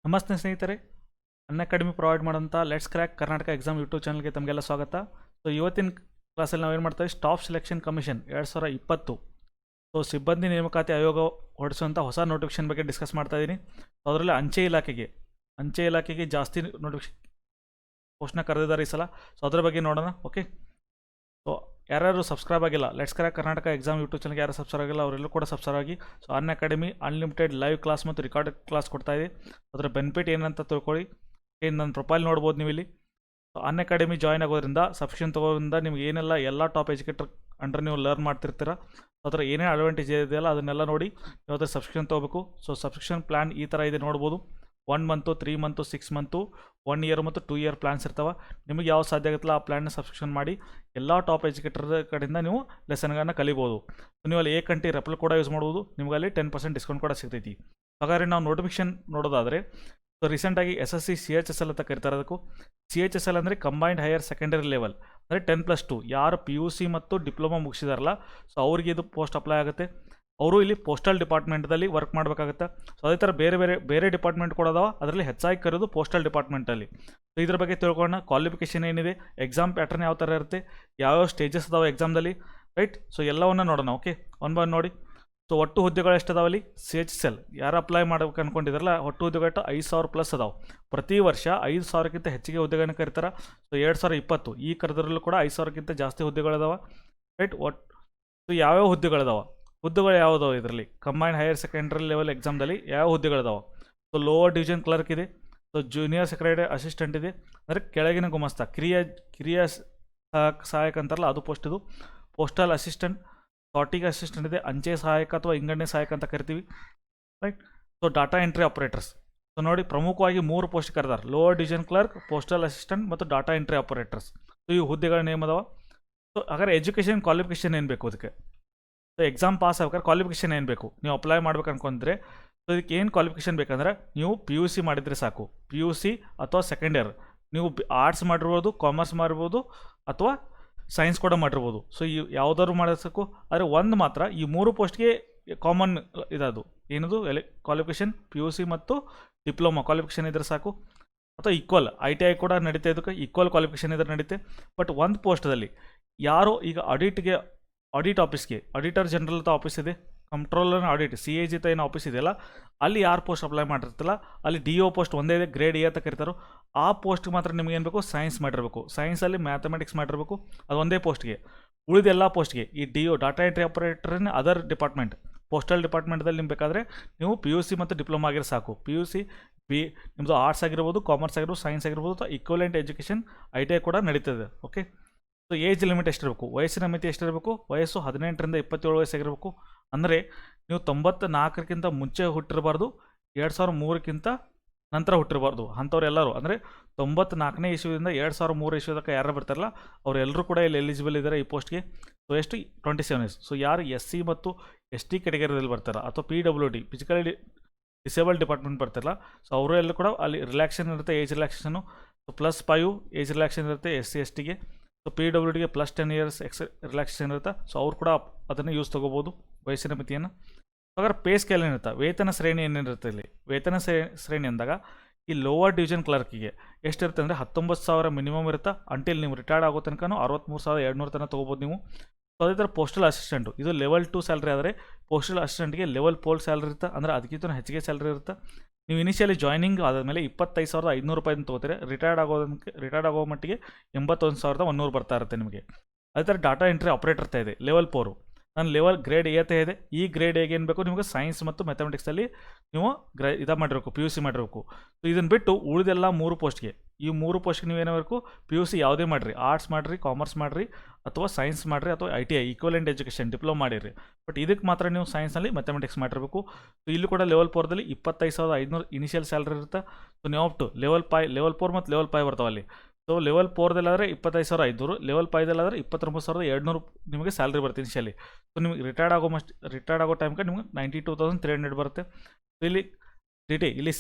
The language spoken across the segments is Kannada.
ನಮಸ್ತೆ ಸ್ನೇಹಿತರೆ, ಅನ್ಅಕಾಡೆಮಿ ಪ್ರೊವೈಡ್ ಮಾಡೋಂಥ let's crack Karnataka exam YouTube ಚಾನಲ್ಗೆ ತಮಗೆಲ್ಲ ಸ್ವಾಗತ. ಸೊ ಇವತ್ತಿನ ಕ್ಲಾಸಲ್ಲಿ ನಾವೇನು ಮಾಡ್ತೀವಿ, ಸ್ಟಾಫ್ ಸೆಲೆಕ್ಷನ್ ಕಮಿಷನ್ 2020 ಸೊ ಸಿಬ್ಬಂದಿ ನೇಮಕಾತಿ ಆಯೋಗ ಹೊರಡಿಸುವಂಥ ಹೊಸ ನೋಟಿಫಿಕೇಶನ್ ಬಗ್ಗೆ ಡಿಸ್ಕಸ್ ಮಾಡ್ತಾ ಇದ್ದೀನಿ. ಸೊ ಅದರಲ್ಲಿ ಅಂಚೆ ಇಲಾಖೆಗೆ ಜಾಸ್ತಿ ನೋಟಿಫಿಕೇಶನ್ ಪೋಸ್ಟ್ನ ಕರೆದಿದ್ದಾರೆ ಈ ಸಲ. ಸೊ ಅದರ ಬಗ್ಗೆ ನೋಡೋಣ. ಓಕೆ, ಸೊ ಯಾರ್ಯಾರು ಸಬ್ಸ್ಕ್ರೈಬ್ ಆಗಿಲ್ಲ let's crack Karnataka exam YouTube ಚಾನಲ್ಗೆ ಯಾರು ಸಬ್ಸ್ಕ್ರೈಬ್ ಆಗಿಲ್ಲ ಅವರೆಲ್ಲೂ ಕೂಡ ಸಬ್ಸ್ಕ್ರೈಬ್ ಆಗಿ. So Unacademy unlimited live class ಮತ್ತು ರೆಕಾರ್ಡೆಡ್ ಕ್ಲಾಸ್ ಕೊಡ್ತಾ ಇದೆ. ಅದರ ಬೆನಿಫಿಟ್ ಏನಂತ ತಿಳ್ಕೊಳ್ಳಿ. ನನ್ನ ಪ್ರೊಫೈಲ್ ನೋಡ್ಬೋದು ನೀವು ಇಲ್ಲಿ. ಸೊ ಅನ್ಅಕಾಡೆಮಿ ಜಾಯ್ನ್ ಆಗೋದ್ರಿಂದ ಸಬ್ಸ್ಕ್ರಿಪ್ಷನ್ ತೊಗೋದ್ರಿಂದ ನಿಮ್ಗೆ ಏನೆಲ್ಲ ಎಲ್ಲ ಟಾಪ್ ಎಜುಕೇಟರ್ ಅಂಡರ್ ನೀವು ಲರ್ನ್ ಮಾಡ್ತಿರ್ತೀರ. ಅದರ ಏನೇ ಅಡ್ವಾಂಟೇಜ್ ಇದೆಯಲ್ಲ ಅದನ್ನೆಲ್ಲ ನೋಡಿ ಯಾವ್ದಾದ್ರು ಸಬ್ಸ್ಕ್ರಿಪ್ಷನ್ ತೊಗೋಬೇಕು. ಸೊ ಸಬ್ಸ್ಕ್ರಿಪ್ಷನ್ ಪ್ಲ್ಯಾನ್ ಈ ಥರ ಇದೆ ನೋಡ್ಬೋದು. 1 ಮಂತು, 3 ಮಂತು, 6 ಮಂತು, 1 ಇಯರ್ ಮತ್ತು 2 ಇಯರ್ ಪ್ಲ್ಯಾನ್ಸ್ ಇರ್ತಾವೆ. ನಿಮಗೆ ಯಾವ ಸಾಧ್ಯ ಆಗುತ್ತಲ್ಲ ಆ ಪ್ಲ್ಯಾನ್ನ ಸಬ್ಸ್ಕ್ರಿಪ್ಷನ್ ಮಾಡಿ ಎಲ್ಲ ಟಾಪ್ ಎಜುಕೇಟರ್ ಕಡೆಯಿಂದ ನೀವು ಲೆಸನ್ಗಳನ್ನು ಕಲಿಬೋದು. ನೀವು ಅಲ್ಲಿ ಕಂಟಿ ರೆಫಲ್ ಕೂಡ ಯೂಸ್ ಮಾಡ್ಬೋದು. ನಿಮ್ಗೆ ಅಲ್ಲಿ 10% ಡಿಸ್ಕೌಂಟ್ ಕೂಡ ಸಿಗ್ತೈತಿ. ಹಾಗಾದ್ರೆ ನಾವು ನೋಟಿಫಿಕೇಶನ್ ನೋಡೋದಾದರೆ, ಸೊ ರೀಸೆಂಟಾಗಿ SSC CHSL ಅಂತ ಕರಿತಾರೆ. ಅದಕ್ಕೂ CHSL ಅಂದರೆ ಕಂಬೈನ್ಡ್ ಹೈಯರ್ ಸೆಕೆಂಡರಿ ಲೆವೆಲ್, ಅಂದರೆ 10+2 ಯಾರು PUC ಮತ್ತು ಡಿಪ್ಲೊಮಾ ಮುಗಿಸಿದಾರಲ್ಲ, ಸೊ ಅವ್ರಿಗೆ ಇದು ಪೋಸ್ಟ್ ಅಪ್ಲೈ ಆಗುತ್ತೆ. ಅವರು ಇಲ್ಲಿ ಪೋಸ್ಟಲ್ ಡಿಪಾರ್ಟ್ಮೆಂಟ್ದಲ್ಲಿ ವರ್ಕ್ ಮಾಡಬೇಕಾಗುತ್ತೆ. ಸೊ ಅದೇ ಥರ ಬೇರೆ ಡಿಪಾರ್ಟ್ಮೆಂಟ್ ಕೂಡ ಅದಾವೆ. ಅದರಲ್ಲಿ ಹೆಚ್ಚಾಗಿ ಕರೆಯೋದು ಪೋಸ್ಟಲ್ ಡಿಪಾರ್ಟ್ಮೆಂಟಲ್ಲಿ. ಸೊ ಇದ್ರ ಬಗ್ಗೆ ತಿಳ್ಕೊಳ್ಳೋಣ. ಕ್ವಾಲಿಫಿಕೇಷನ್ ಏನಿದೆ, ಎಕ್ಸಾಮ್ ಪ್ಯಾಟರ್ನ್ ಯಾವ ಥರ ಇರುತ್ತೆ, ಯಾವ್ಯಾವ ಸ್ಟೇಜಸ್ ಅದಾವೆ ಎಕ್ಸಾಮ್ದಲ್ಲಿ, ರೈಟ್. ಸೊ ಎಲ್ಲವನ್ನು ನೋಡೋಣ. ಓಕೆ, ಒನ್ ಬೈ ನೋಡಿ. ಸೊ ಒಟ್ಟು ಹುದ್ದೆಗಳು ಎಷ್ಟು ಅದಾವಲ್ಲಿ, CHSL ಯಾರು ಅಪ್ಲೈ ಮಾಡ್ಬೇಕು ಅಂದ್ಕೊಂಡಿದ್ರಲ್ಲ, ಒಟ್ಟು ಹುದ್ದೆಗಳು 5,000 ಪ್ಲಸ್ ಅದಾವೆ. ಪ್ರತಿ ವರ್ಷ 5,000ಕ್ಕಿಂತ ಹೆಚ್ಚಿಗೆ ಹುದ್ದೆಗಳನ್ನ ಕರೀತಾರೆ. ಸೊ 2020 ಈ ಕರೆದ್ರಲ್ಲೂ ಕೂಡ 5,000ಕ್ಕಿಂತ ಜಾಸ್ತಿ ಹುದ್ದೆಗಳಿದಾವೆ, ರೈಟ್. ಸೊ ಯಾವ್ಯಾವ ಹುದ್ದೆಗಳಿದಾವೆ ಯಾವುದಾವ ಇದರಲ್ಲಿ ಕಂಬೈನ್ಡ್ ಹೈಯರ್ ಸೆಕೆಂಡರಿ ಲೆವೆಲ್ ಎಕ್ಸಾಮ್ದಲ್ಲಿ ಯಾವ ಹುದ್ದೆಗಳಿದಾವೆ. ಸೊ ಲೋವರ್ ಡಿವಿಷನ್ ಕ್ಲರ್ಕ್ ಇದೆ. ಸೊ ಜೂನಿಯರ್ ಸೆಕ್ರೆಟರಿ ಅಸಿಸ್ಟೆಂಟ್ ಇದೆ, ಅಂದರೆ ಕೆಳಗಿನ ಗುಮಾಸ್ತ, ಕಿರಿಯ ಸಹಾಯಕ ಅಂತಾರಲ್ಲ ಅದು ಪೋಸ್ಟ್. ಇದು ಪೋಸ್ಟಲ್ ಅಸಿಸ್ಟೆಂಟ್, ಸಾರ್ಟಿಂಗ್ ಅಸಿಸ್ಟೆಂಟ್ ಇದೆ, ಅಂಚೆ ಸಹಾಯಕ ಅಥವಾ ಇಂಗಣ್ಣೆ ಸಹಾಯಕ ಅಂತ ಕರಿತೀವಿ, right. So data entry operators. So ನೋಡಿ, ಪ್ರಮುಖವಾಗಿ 3 ಪೋಸ್ಟ್ ಕರೆದಾರೆ: lower division clerk, postal assistant ಮತ್ತು ಡಾಟಾ ಎಂಟ್ರಿ ಆಪರೇಟರ್ಸ್. ಸೊ ಈ ಹುದ್ದೆಗಳ ನೇಮ್ ಅದಾವ. ಸೊ ಹಾಗಾದ್ರೆ ಎಜುಕೇಷನ್ ಕ್ವಾಲಿಫಿಕೇಷನ್ ಏನು ಬೇಕು ಅದಕ್ಕೆ? ಸೊ ಎಕ್ಸಾಮ್ ಪಾಸ್ ಆಗ್ಬೇಕಾದ್ರೆ ಕ್ವಾಲಿಫಿಕೇಷನ್ ಏನು ಬೇಕು, ನೀವು ಅಪ್ಲೈ ಮಾಡ್ಬೇಕು ಅನ್ಕೊಂಡ್ರೆ. ಸೊ ಇದಕ್ಕೆ ಏನು ಕ್ವಾಲಿಫಿಕೇಷನ್ ಬೇಕಂದ್ರೆ, ನೀವು PUC ಮಾಡಿದರೆ ಸಾಕು. PUC ಅಥವಾ ಸೆಕೆಂಡ್ ಇಯರ್, ನೀವು ಆರ್ಟ್ಸ್ ಮಾಡಿರ್ಬೋದು, ಕಾಮರ್ಸ್ ಮಾಡಿರ್ಬೋದು, ಅಥವಾ ಸೈನ್ಸ್ ಕೂಡ ಮಾಡಿರ್ಬೋದು. ಸೊ ಈ ಯಾವುದಾದ್ರು ಮಾಡೋದು ಸಾಕು. ಆದರೆ ಒಂದು ಮಾತ್ರ ಈ 3 ಪೋಸ್ಟ್ಗೆ ಕಾಮನ್ ಇದದು ಏನದು ಕ್ವಾಲಿಫಿಕೇಷನ್ PUC ಮತ್ತು ಡಿಪ್ಲೊಮಾ ಕ್ವಾಲಿಫಿಕೇಷನ್ ಇದ್ರೆ ಸಾಕು. ಅಥವಾ ಈಕ್ವಲ್ ITI ಕೂಡ ನಡೀತೆ, ಇದಕ್ಕೆ ಈಕ್ವಲ್ ಕ್ವಾಲಿಫಿಕೇಷನ್ ಇದ್ರೆ ನಡೀತೆ. ಬಟ್ ಒಂದು ಪೋಸ್ಟಲ್ಲಿ ಯಾರೋ ಈಗ ಆಡಿಟ್ ಆಫೀಸ್ಗೆ ಆಡಿಟರ್ ಜನರಲ್ ಅಂತ ಆಫೀಸ್ ಇದೆ, ಕಂಟ್ರೋಲರ್ ಆಡಿಟ್ CAG ಅಂತ ಏನು ಆಫೀಸ್ ಇದೆಯಲ್ಲ, ಅಲ್ಲಿ ಯಾರು ಪೋಸ್ಟ್ ಅಪ್ಲೈ ಮಾಡಿರ್ತಿಲ್ಲ, ಅಲ್ಲಿ DO ಪೋಸ್ಟ್ ಒಂದೇ ಇದೆ, ಗ್ರೇಡ್ A ಅಂತ ಕರೀತಾರೋ. ಆ ಪೋಸ್ಟ್ಗೆ ಮಾತ್ರ ನಿಮ್ಗೆ ಏನು ಬೇಕು, ಸೈನ್ಸ್ ಮಾಡಿರಬೇಕು. ಸೈನ್ಸಲ್ಲಿ ಮ್ಯಾಥಮೆಟಿಕ್ಸ್ ಮಾಡಿರಬೇಕು. ಅದು ಒಂದೇ ಪೋಸ್ಟ್ಗೆ. ಉಳಿದ ಎಲ್ಲ ಪೋಸ್ಟ್ಗೆ ಈ DO ಡಾಟಾ ಎಂಟ್ರಿ ಆಪರೇಟರ್ನ ಅದರ್ ಡಿಪಾರ್ಟ್ಮೆಂಟ್, ಪೋಸ್ಟಲ್ ಡಿಪಾರ್ಟ್ಮೆಂಟ್ದಲ್ಲಿ ನಿಮ್ಗೆ ಬೇಕಾದರೆ ನೀವು PUC ಮತ್ತು ಡಿಪ್ಲೊಮಾ ಆಗಿರೋ ಸಾಕು. PUC ನಿಮ್ಮದು ಆರ್ಟ್ಸ್ ಆಗಿರ್ಬೋದು, ಕಾಮರ್ಸ್ ಆಗಿರ್ಬೋದು, ಸೈನ್ಸ್ ಆಗಿರ್ಬೋದು, ಅಥವಾ ಈಕ್ವಲೆಂಟ್ ಎಜುಕೇಷನ್ ITI ಕೂಡ ನಡೀತದೆ. ಓಕೆ. ಸೊ ಏಜ್ ಲಿಮಿಟ್ ಎಷ್ಟಿರಬೇಕು, ವಯಸ್ಸಿನ ಮಿತಿ ಎಷ್ಟಿರಬೇಕು, ವಯಸ್ಸು 18ರಿಂದ 27 ವಯಸ್ಸಾಗಿರಬೇಕು. ಅಂದರೆ ನೀವು 94ಕ್ಕಿಂತ ಮುಂಚೆ ಹುಟ್ಟಿರಬಾರ್ದು, 2003ಕ್ಕಿಂತ ನಂತರ ಹುಟ್ಟಿರಬಾರ್ದು. ಅಂಥವ್ರೆಲ್ಲರೂ ಅಂದರೆ 94ನೇ ಇಸ್ವಿಯಿಂದ 2003 ಇಸ್ವಿ ತನಕ ಯಾರು ಬರ್ತಾರಲ್ಲ ಅವರೆಲ್ಲರೂ ಕೂಡ ಇಲ್ಲಿ ಎಲಿಜಿಬಲ್ ಇದ್ದಾರೆ ಈ ಪೋಸ್ಟ್ಗೆ. ಸೊ ಎಷ್ಟು, 27 ಇಯರ್ಸ್. ಸೊ ಯಾರು SC ಮತ್ತು ST ಕೆಟಗರಿಯಲ್ಲಿ ಬರ್ತಾರೆ, ಅಥವಾ PWD ಫಿಸಿಕಲಿ ಡಿಸೇಬಲ್ಡ್ ಡಿಪಾರ್ಟ್ಮೆಂಟ್ ಬರ್ತಾರಲ್ಲ, ಸೊ ಅವರು ಎಲ್ಲ ಕೂಡ ಅಲ್ಲಿ ರಿಲ್ಯಾಕ್ಸೇಷನ್ ಇರುತ್ತೆ, age relaxation. So +5 age relaxation ಇರುತ್ತೆ SC STಗೆ. ಸೊ PWDಗೆ +10 ಇಯರ್ಸ್ ರಿಲ್ಯಾಕ್ಸೇಷನ್ ಇರುತ್ತೆ. ಸೊ ಅವ್ರು ಕೂಡ ಅದನ್ನು ಯೂಸ್ ತೊಗೋಬೋದು ವಯಸ್ಸಿನ ಮಿತಿಯನ್ನು. ಹಾಗಾದ್ರೆ ಪೇ ಸ್ಕೇಲ್ ಏನಿರುತ್ತೆ, ವೇತನ ಶ್ರೇಣಿ ಏನಿರುತ್ತೆ ಇಲ್ಲಿ. ವೇತನ ಶ್ರೇಣಿ ಅಂದಾಗ ಈ ಲೋವರ್ ಡಿವಿಷನ್ ಕ್ಲರ್ಕಿಗೆ ಎಷ್ಟಿರುತ್ತೆ ಅಂದರೆ 19,000 ಮಿನಿಮಮ್ ಇರುತ್ತೆ. ಅಂಟಿಲ್ ನೀವು ರಿಟೈರ್ಡ್ ಆಗೋ ತನಕ 63,200 ತನಕ ತೊಗೋಬೋದು ನೀವು. ಸೊ ಅದೇ ಥರ ಪೋಸ್ಟಲ್ ಅಸಿಸ್ಟೆಂಟು, ಇದು ಲೆವೆಲ್ 2 ಸ್ಯಾಲ್ರಿ ಆದರೆ ಪೋಸ್ಟಲ್ ಅಸಿಸ್ಟೆಂಟ್ಗೆ ಲೆವೆಲ್ 4 ಸ್ಯಾಲ್ರಿ ಇರುತ್ತೆ, ಅಂದರೆ ಅದಕ್ಕಿಂತ ಹೆಚ್ಚಿಗೆ ಸ್ಯಾಲ್ರಿ ಇರುತ್ತೆ. ನೀವು ಇನಿಷಿಯಲಿ ಜಾಯ್ನಿಂಗ್ ಆದಮೇಲೆ 25,500 ರೂಪಾಯಿ ತೊಗೋತೀರಿ. ರಿಟೈರ್ಡ್ ಆಗೋ ಮಟ್ಟಿಗೆ 81,100 ಬರ್ತಾ ಇರುತ್ತೆ ನಿಮಗೆ. ಅದೇ ಥರ ಡಾಟಾ ಎಂಟ್ರಿ ಆಪರೇಟರ್ ಇದೆ ಲೆವೆಲ್ 4. ನಾನು ಲೆವೆಲ್ ಗ್ರೇಡ್ A ಇದೆ. ಈ ಗ್ರೇಡ್ Aಗೆ ಏನು ಬೇಕು, ನಿಮಗೆ ಸೈನ್ಸ್ ಮತ್ತು ಮ್ಯಾಥಮೆಟಿಕ್ಸಲ್ಲಿ ನೀವು ಮಾಡಿರಬೇಕು, PUC ಮಾಡಿರಬೇಕು. ಸೊ ಇದನ್ನು ಬಿಟ್ಟು ಉಳಿದೆಲ್ಲ 3 ಪೋಸ್ಟ್ಗೆ, ಈ 3 ಪೋಸ್ಟ್ಗೆ ನೀವು ಏನಾಗಬೇಕು, PUC ಯಾವುದೇ ಮಾಡಿರಿ, ಆರ್ಟ್ಸ್ ಮಾಡಿರಿ, ಕಾಮರ್ಸ್ ಮಾಡಿರಿ, ಅಥವಾ ಸೈನ್ಸ್ ಮಾಡಿರಿ, ಅಥವಾ ITI ಈಕ್ವಲೆಂಟ್ ಎಜುಕೇಷನ್ ಡಿಪ್ಲೊಮಾ ಮಾಡಿರಿ. ಬಟ್ ಇದಕ್ಕೆ ಮಾತ್ರ ನೀವು ಸೈನ್ಸಲ್ಲಿ ಮ್ಯಾಥಮೆಟಿಕ್ಸ್ ಮಾಡಿರಬೇಕು. ಸೊ ಇಲ್ಲಿ ಕೂಡ ಲೆವೆಲ್ 4ದಲ್ಲಿ 25,500 ಇನಿಷಿಯಲ್ ಸ್ಯಾಲ್ರಿ ಇರುತ್ತೆ. ಸೊ ನೀವು ಅಪ್ ಟು ಲೆವೆಲ್ 4 ಮತ್ತು ಲೆವೆಲ್ 5 ಬರ್ತಾವೆ ಅಲ್ಲಿ. ಸೊ ಲೆವೆಲ್ 4ದಲ್ಲಾದರೆ 25,500, ಲೆವೆಲ್ 5ದಲ್ಲಾದರೆ 29,200 ನಿಮಗೆ ಸ್ಯಾಲ್ರಿ ಬರುತ್ತೆ ಇನಿಷಿಯಲಿ. ಸೊ ನಿಮಗೆ ರಿಟೈರ್ಡ್ ಆಗೋ ಟೈಮ್ಗೆ ನಿಮಗೆ 92,300 ಬರುತ್ತೆ. ಸೊ ಇಲ್ಲಿ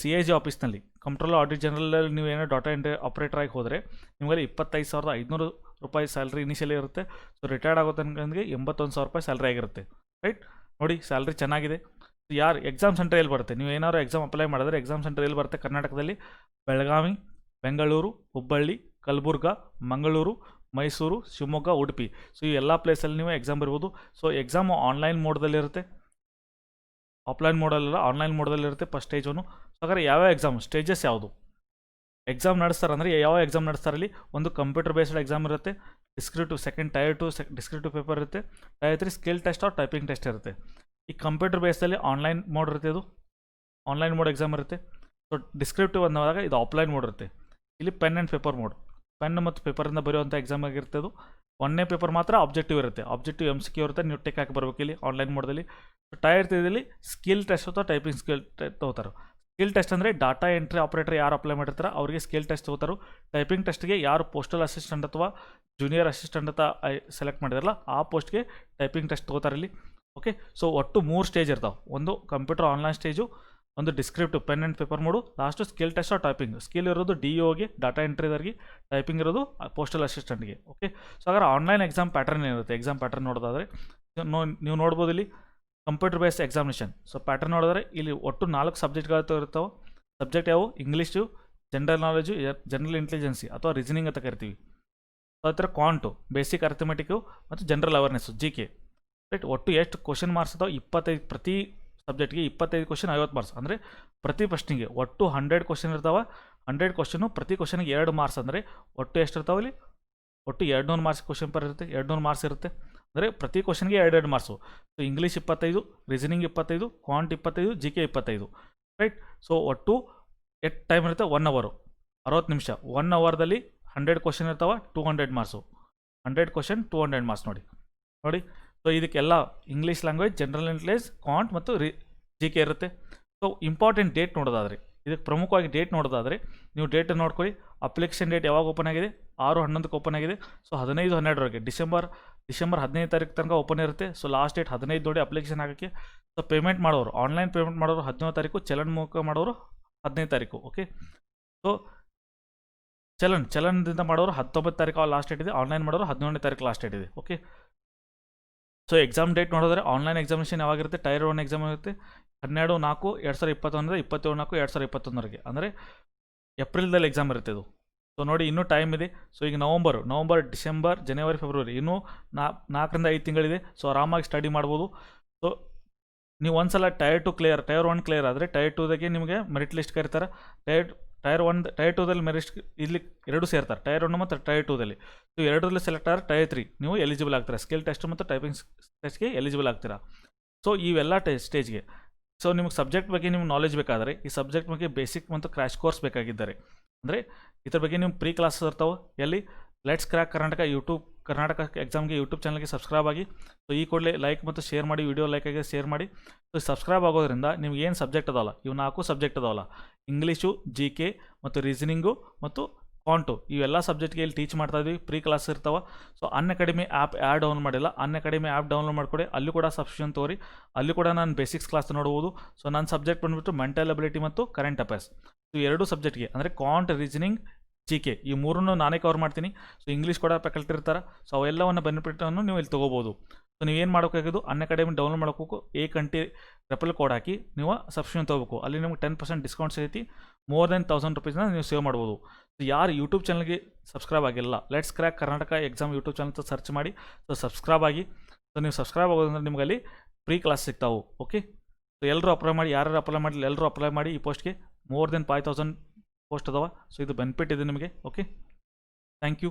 CAG ಆಫೀಸ್ನಲ್ಲಿ ಕಂಟ್ರೋಲರ್ ಆಡಿಟ್ ಜನರಲ್ ನೀವು ಏನೋ ಡಾಟಾ ಎಂಟ್ರಿ ಆಪರೇಟರ್ ಆಗಿ ಹೋದರೆ ನಿಮಗೆ 25,500 ರೂಪಾಯಿ ಸ್ಯಾಲ್ರಿ ಇನಿಷಿಯಲಿ ಇರುತ್ತೆ. ಸೊ ರಿಟೈರ್ಡ್ ಆಗೋ ತನಕ 81,000 ರೂಪಾಯಿ ಸ್ಯಾಲ್ರಿ ಆಗಿರುತ್ತೆ, ರೈಟ್. ನೋಡಿ ಸ್ಯಾಲ್ರಿ ಚೆನ್ನಾಗಿದೆ. ಯಾರು ಎಕ್ಸಾಮ್ ಸೆಂಟರ್ ಎಲ್ಲಿ ಬರುತ್ತೆ, ನೀವು ಏನಾದ್ರು ಎಕ್ಸಾಮ್ ಅಪ್ಲೈ ಮಾಡಿದ್ರೆ ಎಕ್ಸಾಮ್ ಸೆಂಟರ್ ಎಲ್ಲಿ ಬರುತ್ತೆ ಕರ್ನಾಟಕದಲ್ಲಿ? ಬೆಳಗಾವಿ, ಬೆಂಗಳೂರು, ಹುಬ್ಬಳ್ಳಿ, ಕಲಬುರ್ಗ, ಮಂಗಳೂರು, ಮೈಸೂರು, ಶಿವಮೊಗ್ಗ, ಉಡುಪಿ. ಸೊ ಈ ಎಲ್ಲ ಪ್ಲೇಸಲ್ಲಿ ನೀವು ಎಕ್ಸಾಮ್ ಬರ್ಬೋದು. ಸೊ ಎಕ್ಸಾಮು ಆನ್ಲೈನ್ ಮೋಡ್ದಲ್ಲಿರುತ್ತೆ, ಆಫ್ಲೈನ್ ಮೋಡಲ್ಲ, ಆನ್ಲೈನ್ ಮೋಡದಲ್ಲಿರುತ್ತೆ ಫಸ್ಟ್ ಸ್ಟೇಜ್ ಒನ್. ಸೊ ಹಾಗಾದ್ರೆ ಯಾವ್ಯಾವ ಎಕ್ಸಾಮ್ ಸ್ಟೇಜಸ್ ಯಾವುದು ಎಕ್ಸಾಮ್ ನಡೆಸ್ತಾರೆ ಅಂದರೆ ಯಾವ ಎಕ್ಸಾಮ್ ನಡೆಸ್ತಾರಲ್ಲಿ? ಒಂದು ಕಂಪ್ಯೂಟರ್ ಬೇಸ್ಡ್ ಎಕ್ಸಾಮ್ ಇರುತ್ತೆ, descriptive second tier 2 descriptive paper ಇರುತ್ತೆ, tier 3 skill test or typing test ಇರುತ್ತೆ. ಈ ಕಂಪ್ಯೂಟರ್ ಬೇಸ್ದಲ್ಲಿ ಆನ್ಲೈನ್ ಮೋಡ್ ಇರುತ್ತೆ, ಇದು ಆನ್ಲೈನ್ ಮೋಡ್ ಎಕ್ಸಾಮ್ ಇರುತ್ತೆ. ಸೊ ಡಿಸ್ಕ್ರಿಪ್ಟಿವ್ ಅಂದಾಗ ಇದು ಆಫ್ಲೈನ್ ಮೋಡ್ ಇರುತ್ತೆ. ಇಲ್ಲಿ pen and paper mode, pen ಮತ್ತು ಪೇಪರಿಂದ ಬರೆಯುವಂಥ ಎಕ್ಸಾಮ್ ಆಗಿರುತ್ತೆ. ಅದು ಒಂದೇ ಪೇಪರ್ ಮಾತ್ರ ಆಬ್ಜೆಕ್ಟಿವ್ ಇರುತ್ತೆ, ಆಬ್ಜೆಕ್ಟಿವ್ MCQ ಇರುತ್ತೆ, ನೀವು ಟಿಕ್ ಹಾಕಿ ಬರಬೇಕು ಇಲ್ಲಿ ಆನ್ಲೈನ್ ಮೋಡಲ್ಲಿ. ಟೈರ್ 3ದಲ್ಲಿ ಸ್ಕಿಲ್ ಟೆಸ್ಟ್ ಅಥವಾ ಟೈಪಿಂಗ್ ಸ್ಕಿಲ್ ತಗೋತಾರೆ. ಸ್ಕಿಲ್ ಟೆಸ್ಟ್ ಅಂದರೆ ಡಾಟಾ ಎಂಟ್ರಿ ಆಪರೇಟರ್ ಯಾರು ಅಪ್ಲೈ ಮಾಡಿರ್ತಾರೆ ಅವರಿಗೆ ಸ್ಕಿಲ್ ಟೆಸ್ಟ್ ತಗೋತಾರೆ. ಟೈಪಿಂಗ್ ಟೆಸ್ಟ್ಗೆ ಯಾರು ಪೋಸ್ಟಲ್ ಅಸಿಸ್ಟೆಂಟ್ ಅಥವಾ ಜೂನಿಯರ್ ಅಸಿಸ್ಟೆಂಟ್ ಅಂತ ಸೆಲೆಕ್ಟ್ ಮಾಡಿದಾರಲ್ಲ ಆ ಪೋಸ್ಟ್ಗೆ ಟೈಪಿಂಗ್ ಟೆಸ್ಟ್ ತಗೋತಾರೆ ಇಲ್ಲಿ. ಓಕೆ, ಸೊ ಒಟ್ಟು 3 ಸ್ಟೇಜ್ ಇರ್ತಾವೆ. ಒಂದು ಕಂಪ್ಯೂಟರ್ ಆನ್ಲೈನ್ ಸ್ಟೇಜು, ಒಂದು descriptive pen and paper mode, last skill test or typing. Skill ಇರೋದು DOಗೆ ಡಾಟಾ ಎಂಟ್ರಿದವ್ರಿಗೆ, ಟೈಪಿಂಗ್ ಇರೋದು ಪೋಸ್ಟಲ್ ಅಸಿಸ್ಟೆಂಟ್ಗೆ. ಓಕೆ, ಸೊ ಹಾಗಾದ್ರೆ ಆನ್ಲೈನ್ ಎಕ್ಸಾಮ್ ಪ್ಯಾಟರ್ನ್ ಏನಿರುತ್ತೆ, ಎಕ್ಸಾಮ್ ಪ್ಯಾಟರ್ನ್ ನೋಡೋದಾದರೆ ನೀವು ನೋಡ್ಬೋದು ಇಲ್ಲಿ computer based examination. So pattern ನೋಡಿದ್ರೆ ಇಲ್ಲಿ ಒಟ್ಟು 4 ಸಬ್ಜೆಕ್ಟ್ಗಳು ಇರ್ತಾವೆ. ಸಬ್ಜೆಕ್ಟ್ ಯಾವುವು? English, general knowledge, general intelligence ಅಥವಾ ರೀಸನಿಂಗ್ ಅಂತ ಕರಿತೀವಿ. ಸೊ ಅದರ ಕ್ವಾಂಟು, ಬೇಸಿಕ್ ಅರ್ಥಮೆಟಿಕ್ಕು ಮತ್ತು ಜನರಲ್ ಅವೇರ್ನೆಸ್ಸು, GK. ರೈಟ್, ಒಟ್ಟು ಎಷ್ಟು ಕ್ವಶನ್ ಮಾರ್ಕ್ಸ್ ಇದಾವೆ? 25. ಪ್ರತಿ ಸಬ್ಜೆಕ್ಟ್ಗೆ 25 ಕ್ವಶನ್ 50 ಮಾರ್ಕ್ಸ್. ಅಂದರೆ ಪ್ರತಿ ಪ್ರಶ್ನೆಗೆ ಒಟ್ಟು 100 ಕ್ವಶನ್ ಇರ್ತಾವೆ. 100 ಕ್ವಶನು, ಪ್ರತಿ ಕ್ವಶನ್ಗೆ 2 ಮಾರ್ಕ್ಸ್. ಅಂದರೆ ಒಟ್ಟು ಎಷ್ಟು ಇರ್ತಾವೆ ಇಲ್ಲಿ? ಒಟ್ಟು 200 ಮಾರ್ಕ್ಸ್ ಕ್ವಶನ್ ಪರ್ ಇರುತ್ತೆ, 200 ಮಾರ್ಕ್ಸ್ ಇರುತ್ತೆ. ಅಂದರೆ ಪ್ರತಿ ಕ್ವಶನ್ಗೆ 2 marks. So English 25, reasoning 25, ಕ್ವಾಂಟ್ 25, GK 25. Right, so ಒಟ್ಟು ಎಷ್ಟು ಟೈಮ್ ಇರುತ್ತೆ? 1 ಅವರ್, 60 ನಿಮಿಷ. 1 ಅವರ್ದಲ್ಲಿ 100 ಕ್ವಶನ್ ಇರ್ತಾವೆ, 200 ಮಾರ್ಕ್ಸು. 100 question 200 marks. ನೋಡಿ. ಸೊ ಇದಕ್ಕೆಲ್ಲ ಇಂಗ್ಲೀಷ್ ಲ್ಯಾಂಗ್ವೇಜ್, ಜನರಲ್ ಇಂಟೆಲಿಜೆನ್ಸ್, ಕ್ವಾಂಟ್ ಮತ್ತು GK ಇರುತ್ತೆ. ಸೊ ಇಂಪಾರ್ಟೆಂಟ್ ಡೇಟ್ ನೋಡೋದಾದರೆ, ಇದಕ್ಕೆ ಪ್ರಮುಖವಾಗಿ ಡೇಟ್ ನೋಡೋದಾದರೆ ನೀವು ಡೇಟ್ ನೋಡ್ಕೊಳ್ಳಿ. ಅಪ್ಲಿಕೇಶನ್ ಡೇಟ್ ಯಾವಾಗ ಓಪನ್ ಆಗಿದೆ? 6/11 ಓಪನ್ ಆಗಿದೆ. ಸೊ 15/12 ಡಿಸೆಂಬರ್ 15 ತಾರೀಕು ತನಕ ಓಪನ್ ಇರುತ್ತೆ. ಸೊ ಲಾಸ್ಟ್ ಡೇಟ್ 15 ನೋಡಿ ಅಪ್ಲಿಕೇಶನ್ ಹಾಕೋಕ್ಕೆ. ಸೊ ಪೇಮೆಂಟ್ ಮಾಡೋರು, ಆನ್ಲೈನ್ ಪೇಮೆಂಟ್ ಮಾಡೋರು 17 ತಾರೀಕು, ಚಲನ್ ಮೂಲಕ ಮಾಡೋರು 15 ತಾರೀಕು. ಓಕೆ, ಸೊ ಚಲನದಿಂದ ಮಾಡೋರು 19 ತಾರೀಕು ಲಾಸ್ಟ್ ಡೇಟ್ ಇದೆ, ಆನ್ಲೈನ್ ಮಾಡೋರು 17ನೇ ತಾರೀಕು ಲಾಸ್ಟ್ ಡೇಟ್ ಇದೆ. ಓಕೆ, ಸೊ ಎಕ್ಸಾಮ್ ಡೇಟ್ ನೋಡಿದ್ರೆ ಆನ್ಲೈನ್ ಎಕ್ಸಾಮಿನೇಷನ್ ಯಾವಾಗಿರುತ್ತೆ? ಟೈರ್ 1 ಎಕ್ಸಾಮ್ ಇರುತ್ತೆ 12/4/2021 27/4/2021 ಅಂದರೆ ಏಪ್ರಿಲ್ದಲ್ಲಿ ಎಕ್ಸಾಮ್ ಇರುತ್ತೆ ಇದು. ಸೊ ನೋಡಿ ಇನ್ನೂ ಟೈಮ್ ಇದೆ. ಸೊ ಈಗ ನವಂಬರ್, ಡಿಸೆಂಬರ್, ಜನವರಿ, ಫೆಬ್ರವರಿ ಇನ್ನೂ 4ರಿಂದ 5 ತಿಂಗಳಿದೆ. ಸೊ ಆರಾಮಾಗಿ ಸ್ಟಡಿ ಮಾಡ್ಬೋದು. ಸೊ ನೀವು ಒಂದ್ಸಲ ಟೈರ್ 1 ಕ್ಲಿಯರ್ ಆದರೆ ಟೈರ್ 2ದಾಗೆ ನಿಮಗೆ ಮೆರಿಟ್ ಲಿಸ್ಟ್ ಕರೀತಾರೆ. ಟೈರ್ 2ದಲ್ಲಿ ಮೆರಿಟ್ ಇಲ್ಲಿ 2 ಸೇರ್ತಾರೆ, ಟೈರ್ 1 ಮತ್ತು ಟೈರ್ 2ದಲ್ಲಿ. ಸೊ 2ರಲ್ಲಿ ಸೆಲೆಕ್ಟ್ ಆದರೆ ಟೈರ್ 3 ನೀವು ಎಲಿಜಿಬಲ್ ಆಗ್ತೀರಾ, ಸ್ಕಿಲ್ ಟೆಸ್ಟ್ ಮತ್ತು ಟೈಪಿಂಗ್ ಟೆಸ್ಟ್ಗೆ ಎಲಿಜಿಬಲ್ ಆಗ್ತೀರಾ. ಸೊ ಇವೆಲ್ಲ ಸ್ಟೇಜ್ಗೆ. ಸೊ ನಿಮಗೆ ಸಬ್ಜೆಕ್ಟ್ ಬಗ್ಗೆ ನಿಮ್ಗೆ ನಾಲೆಜ್ ಬೇಕಾದರೆ ಈ ಸಬ್ಜೆಕ್ಟ್ ಬಗ್ಗೆ ಬೇಸಿಕ್ ಮತ್ತು ಕ್ರ್ಯಾಶ್ ಕೋರ್ಸ್ ಬೇಕಾಗಿದ್ದಾರೆ ಅಂದರೆ ಇದ್ರ ಬಗ್ಗೆ ನಿಮ್ಮ ಪ್ರೀ ಕ್ಲಾಸಸ್ ಇರ್ತಾವೆ. ಎಲ್ಲಿ? ಲೆಟ್ಸ್ ಕ್ರ್ಯಾಕ್ ಕರ್ನಾಟಕ ಎಕ್ಸಾಮ್ಗೆ ಯೂಟ್ಯೂಬ್ ಚಾನಲ್ಗೆ ಸಬ್ಸ್ಕ್ರೈಬ್ ಆಗಿ. ಸೊ ಈ ಕೂಡಲೇ ಲೈಕ್ ಮತ್ತು ಶೇರ್ ಮಾಡಿ, ವಿಡಿಯೋ ಲೈಕ್ ಆಗಿ ಶೇರ್ ಮಾಡಿ. ಸೊ ಸಬ್ಸ್ಕ್ರೈಬ್ ಆಗೋದ್ರಿಂದ ನಿಮ್ಗೆ ಏನು ಸಬ್ಜೆಕ್ಟ್ ಅದಾವಲ್ಲ, ಇವು 4 ಸಬ್ಜೆಕ್ಟ್ ಅದಾವಲ್ಲ, ಇಂಗ್ಲೀಷು, GK ಮತ್ತು ರೀಸನಿಂಗು ಮತ್ತು ಕ್ವಾಂಟು, ಇವೆಲ್ಲ ಸಬ್ಜೆಕ್ಟ್ಗೆ ಇಲ್ಲಿ ಟೀಚ್ ಮಾಡ್ತಾ ಇದ್ವಿ. ಪ್ರೀ ಕ್ಲಾಸ್ ಇರ್ತಾವೆ. ಸೊ ಅನ್ಅಕಾಡೆಮಿ ಆ್ಯಪ್ ಡೌನ್ಲೋಡ್ ಮಾಡಿಲ್ಲ, ಅನ್ಅಕಾಡೆಮಿ ಆ್ಯಪ್ ಡೌನ್ಲೋಡ್ ಮಾಡ್ಕೊಡಿ. ಅಲ್ಲಿ ಕೂಡ ಸಬ್ಸ್ಕ್ರಿಪ್ಷನ್ ತೋರಿ, ಅಲ್ಲಿ ಕೂಡ ನಾನು ಬೇಸಿಕ್ಸ್ ಕ್ಲಾಸ್ ನೋಡ್ಬೋದು. ಸೊ ನನ್ನ ಸಬ್ಜೆಕ್ಟ್ ಬಂದುಬಿಟ್ಟು ಮೆಂಟಲ್ ಅಬಿಲಿಟಿ ಮತ್ತು ಕರೆಂಟ್ ಅಫೇರ್ಸ್. ಸೊ 2 ಸಬ್ಜೆಕ್ಟ್ಗೆ ಅಂದರೆ ಕ್ವಾಂಟ್, ರೀಸನಿಂಗ್, GK ಈ 3 ನಾನೇ ಕವರ್ ಮಾಡ್ತೀನಿ. ಸೊ ಇಂಗ್ಲೀಷ್ ಕೂಡ ಫ್ಯಾಕಲ್ಟಿ ಇರ್ತಾರೆ. ಸೊ ಅವೆಲ್ಲವನ್ನು ಬೆನಿಫಿಟನ್ನು ನೀವು ಇಲ್ಲಿ ತೊಗೋಬೋದು. ಸೊ ನೀವೇನು ಮಾಡೋಕ್ಕಾಗೋದು, ಅನ್ಅಕಾಡೆಮಿ ಡೌನ್ಲೋಡ್ ಮಾಡ್ಕೋಬೇಕು, ಕಂಟಿ ರೆಫರಲ್ ಕೋಡ್ ಹಾಕಿ ನೀವು ಸಬ್ಸ್ಕ್ರಿಪ್ಷನ್ ತೊಗೋಬೇಕು. ಅಲ್ಲಿ ನಿಮ್ಗೆ 10% ಡಿಸ್ಕೌಂಟ್ ಸಿಗುತ್ತೆ. ಮೋರ್ ದೆನ್ 1000 ರೂಪೀಸ್ನ ನೀವು ಸೇವ್ ಮಾಡ್ಬೋದು. ಸೊ ಯಾರು ಯೂಟ್ಯೂಬ್ ಚಾನಲ್ಗೆ ಸಬ್ಸ್ಕ್ರೈಬ್ ಆಗಿಲ್ಲ, let's crack Karnataka exam YouTube channel search ಮಾಡಿ. ಸೊ ಸಬ್ಸ್ಕ್ರೈಬ್ ಆಗಿ. ಸೊ ನೀವು ಸಬ್ಸ್ಕ್ರೈಬ್ ಆಗೋದಂದ್ರೆ ನಿಮ್ಗೆ ಅಲ್ಲಿ ಪ್ರೀ ಕ್ಲಾಸ್ ಸಿಗ್ತಾವೆ. ಓಕೆ, ಸೊ ಎಲ್ಲರೂ ಅಪ್ಲೈ ಮಾಡಿ, ಯಾರು ಅಪ್ಲೈ ಮಾಡಿಲ್ಲ ಎಲ್ಲರೂ ಅಪ್ಲೈ ಮಾಡಿ. ಈ ಪೋಸ್ಟ್ಗೆ ಮೋರ್ ದೆನ್ 5000 ಪೋಸ್ಟ್ ಅದಾವ. ಸೊ ಇದು ಬೆನಿಫಿಟ್ ಇದೆ ನಿಮಗೆ. Okay, thank you.